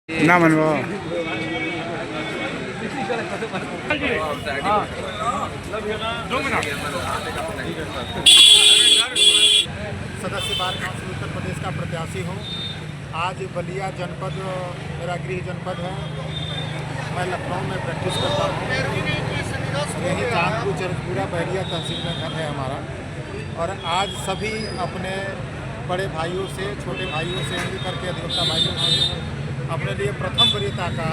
ना मनवा सदस्य बार काउंसिल उत्तर प्रदेश का प्रत्याशी हूँ। आज बलिया जनपद मेरा गृह जनपद है। मैं लखनऊ में प्रैक्टिस करता हूँ। यही चांदपुर चरचपुरा बहरिया तहसील में घर है हमारा। और आज सभी अपने बड़े भाइयों से, छोटे भाइयों से, मिल करके अधिवक्ता भाइयों से अपने लिए प्रथम वरीयता का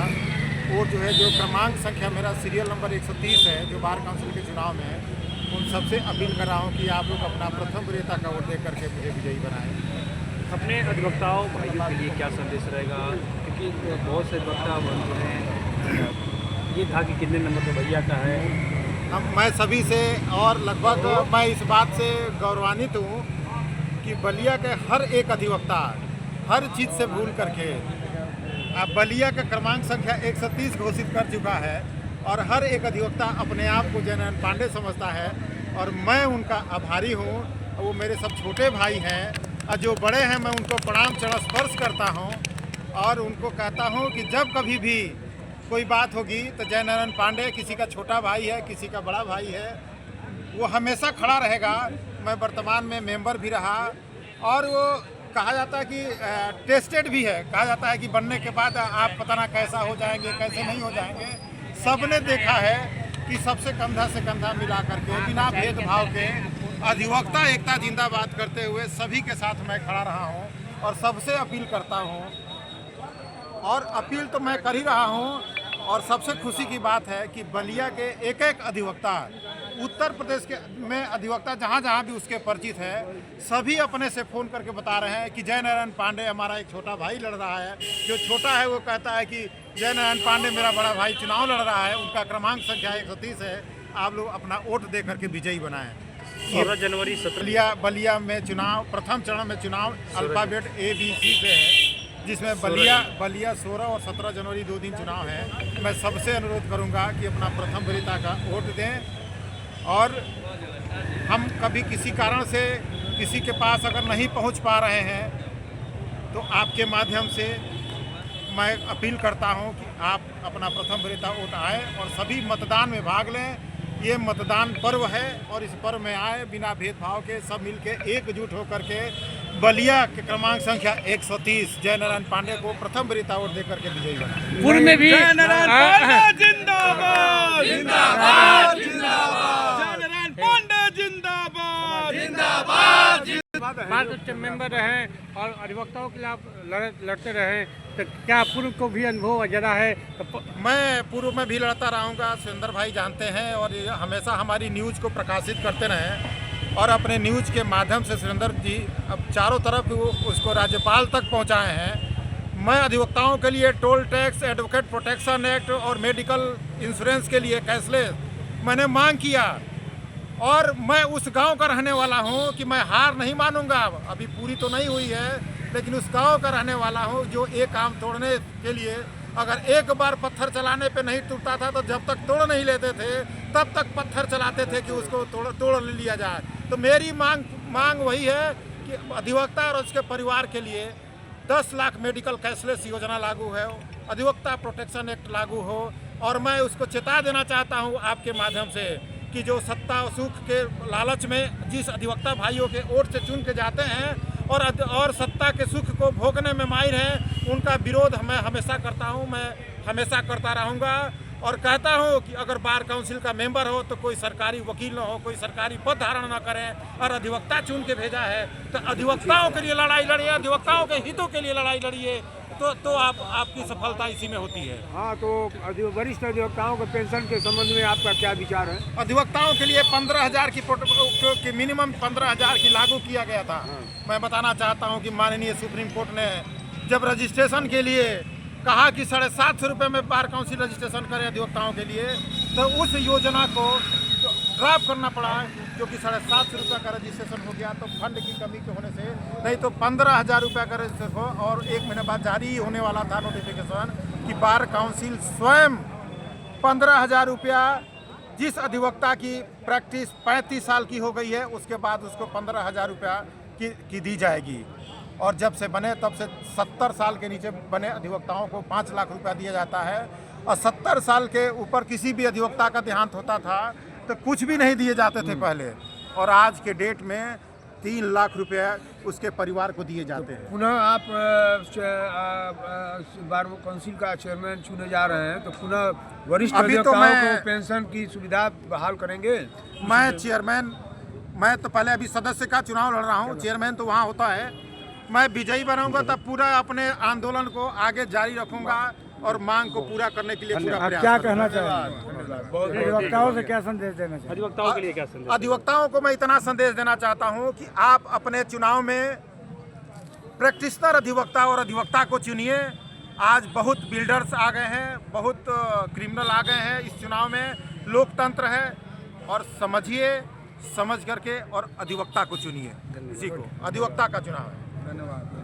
वोट जो है, जो क्रमांक संख्या मेरा सीरियल नंबर 130 है, जो बार काउंसिल के चुनाव में है, उन सबसे अपील कर रहा हूँ कि आप लोग अपना प्रथम वरीयता का वोट दे करके मुझे विजयी बनाएं। अपने अधिवक्ताओं भाइयों के लिए क्या संदेश रहेगा? क्योंकि बहुत से अधिवक्ता बोलते हैं ये था कि कितने नंबर पर भैया का है। मैं सभी से और लगभग मैं इस बात से गौरवान्वित हूँ कि बलिया के हर एक अधिवक्ता हर चीज़ से भूल करके अब बलिया का क्रमांक संख्या 130 घोषित कर चुका है। और हर एक अधिवक्ता अपने आप को जयनारायण पांडे समझता है और मैं उनका आभारी हूँ। वो मेरे सब छोटे भाई हैं और जो बड़े हैं मैं उनको प्रणाम चरण स्पर्श करता हूँ और उनको कहता हूँ कि जब कभी भी कोई बात होगी तो जयनारायण पांडे किसी का छोटा भाई है, किसी का बड़ा भाई है, वो हमेशा खड़ा रहेगा। मैं वर्तमान में मेंबर भी रहा और वो कहा जाता है कि टेस्टेड भी है। कहा जाता है कि बनने के बाद आप पता ना कैसा हो जाएंगे, कैसे नहीं हो जाएंगे। सबने देखा है कि सबसे कंधा से कंधा मिला करके बिना भेदभाव के अधिवक्ता एकता जिंदाबाद करते हुए सभी के साथ मैं खड़ा रहा हूं और सबसे अपील करता हूं। और अपील तो मैं कर ही रहा हूं। और सबसे खुशी की बात है कि बलिया के एक एक अधिवक्ता, उत्तर प्रदेश के में अधिवक्ता जहाँ जहाँ भी उसके परिचित है, सभी अपने से फ़ोन करके बता रहे हैं कि जयनारायण पांडे हमारा एक छोटा भाई लड़ रहा है। जो छोटा है वो कहता है कि जयनारायण पांडे मेरा बड़ा भाई चुनाव लड़ रहा है, उनका क्रमांक संख्या 130 है। आप लोग अपना वोट दे करके विजयी बनाएं। 16 जनवरी बलिया में चुनाव, प्रथम चरण में चुनाव अल्फ़ाबेट ABC से है, जिसमें बलिया 16 और 17 जनवरी 2 दिन चुनाव है। मैं सबसे अनुरोध करूंगा कि अपना प्रथम वरीयता का वोट दें। और हम कभी किसी कारण से किसी के पास अगर नहीं पहुंच पा रहे हैं तो आपके माध्यम से मैं अपील करता हूं कि आप अपना प्रथम वरीयता वोट आए और सभी मतदान में भाग लें। ये मतदान पर्व है और इस पर्व में आए बिना भेदभाव के, सब मिलके एकजुट होकर के बलिया के क्रमांक संख्या 130 जयनारायण पांडे को प्रथम वरीयता वोट देकर के विजयी बनाएं। पूर्व में भी जयनारायण पांडे जिंदाबाद जिंदाबाद जिंदाबाद जयनारायण पांडे जिंदाबाद जिंदाबाद। पांच मेंबर रहे और अधिवक्ताओं के लिए आप लड़ते रहे, तो क्या पूर्व को भी अनुभव ज़्यादा है? तो मैं पूर्व में भी लड़ता रहूँगा। सुरेंद्र भाई जानते हैं और ये हमेशा हमारी न्यूज़ को प्रकाशित करते रहे और अपने न्यूज़ के माध्यम से सुरेंद्र जी अब चारों तरफ उसको राज्यपाल तक पहुँचाए हैं। मैं अधिवक्ताओं के लिए toll tax, advocate protection act और मेडिकल इंश्योरेंस के लिए कैशलेस मैंने मांग किया। और मैं उस गांव का रहने वाला हूं कि मैं हार नहीं मानूंगा। अभी पूरी तो नहीं हुई है, लेकिन उस गांव का रहने वाला हूं जो एक काम तोड़ने के लिए अगर एक बार पत्थर चलाने पे नहीं टूटता था तो जब तक तोड़ नहीं लेते थे तब तक पत्थर चलाते थे कि उसको तोड़ लिया जाए। तो मेरी मांग वही है कि अधिवक्ता और उसके परिवार के लिए 10 लाख मेडिकल कैशलेस योजना लागू है, अधिवक्ता प्रोटेक्शन एक्ट लागू हो। और मैं उसको चेता देना चाहता हूँ आपके माध्यम से कि जो सत्ता और सुख के लालच में जिस अधिवक्ता भाइयों के वोट से चुन के जाते हैं और सत्ता के सुख को भोगने में माहिर हैं, उनका विरोध मैं हमेशा करता हूं, मैं हमेशा करता रहूंगा। और कहता हूं कि अगर बार काउंसिल का मेंबर हो तो कोई सरकारी वकील न हो, कोई सरकारी पद धारण न करें और अधिवक्ता चुन के भेजा है तो अधिवक्ताओं के लिए लड़ाई लड़िए, अधिवक्ताओं के हितों के लिए लड़ाई लड़िए, तो आपकी सफलता इसी में होती है। हाँ, तो वरिष्ठ अधिवक्ताओं के पेंशन के संबंध में आपका क्या विचार है? अधिवक्ताओं के लिए 15,000 की मिनिमम 15,000 की लागू किया गया था। मैं बताना चाहता हूं कि माननीय सुप्रीम कोर्ट ने जब रजिस्ट्रेशन के लिए कहा कि 750 रुपये में बार काउंसिल रजिस्ट्रेशन करें अधिवक्ताओं के लिए, तो उस योजना को ड्रॉप करना पड़ा, क्योंकि 750 रुपये का रजिस्ट्रेशन हो गया। तो फंड की कमी के होने से नहीं तो 15,000 रुपये का रजिस्ट्रेशन हो। और 1 महीने बाद जारी होने वाला था नोटिफिकेशन कि बार काउंसिल स्वयं 15,000 रुपया जिस अधिवक्ता की प्रैक्टिस 35 साल की हो गई है उसके बाद उसको 15,000 रुपया की दी जाएगी। और जब से बने तब से 70 साल के नीचे बने अधिवक्ताओं को 5 लाख रुपया दिया जाता है, और 70 साल के ऊपर किसी भी अधिवक्ता का देहांत होता था तो कुछ भी नहीं दिए जाते थे पहले, और आज के डेट में 3 लाख रुपया उसके परिवार को दिए जाते हैं। पुनः आप बार काउंसिल का चेयरमैन चुने जा रहे हैं, तो पुनः वरिष्ठ अभी तो अधिवक्ताओं मैं- को पेंशन की सुविधा बहाल करेंगे? मैं तो पहले अभी सदस्य का चुनाव लड़ रहा हूँ, चेयरमैन तो वहाँ होता है। मैं विजयी बनाऊंगा तब पूरा अपने आंदोलन को आगे जारी रखूंगा और मांग को पूरा करने के लिए पूरा प्रयास क्या करूंगा। कहना चाहेंगे अधिवक्ताओं से क्या संदेश देना चाहिए? अधिवक्ताओं के लिए क्या संदेश? अधिवक्ताओं को मैं इतना संदेश देना चाहता हूं कि आप अपने चुनाव में प्रैक्टिशनर अधिवक्ता और अधिवक्ता को चुनिए। आज बहुत बिल्डर्स आ गए हैं, बहुत क्रिमिनल आ गए हैं इस चुनाव में। लोकतंत्र है, और समझ करके और अधिवक्ता को चुनिए। इसी को अधिवक्ता का चुनाव है। धन्यवाद।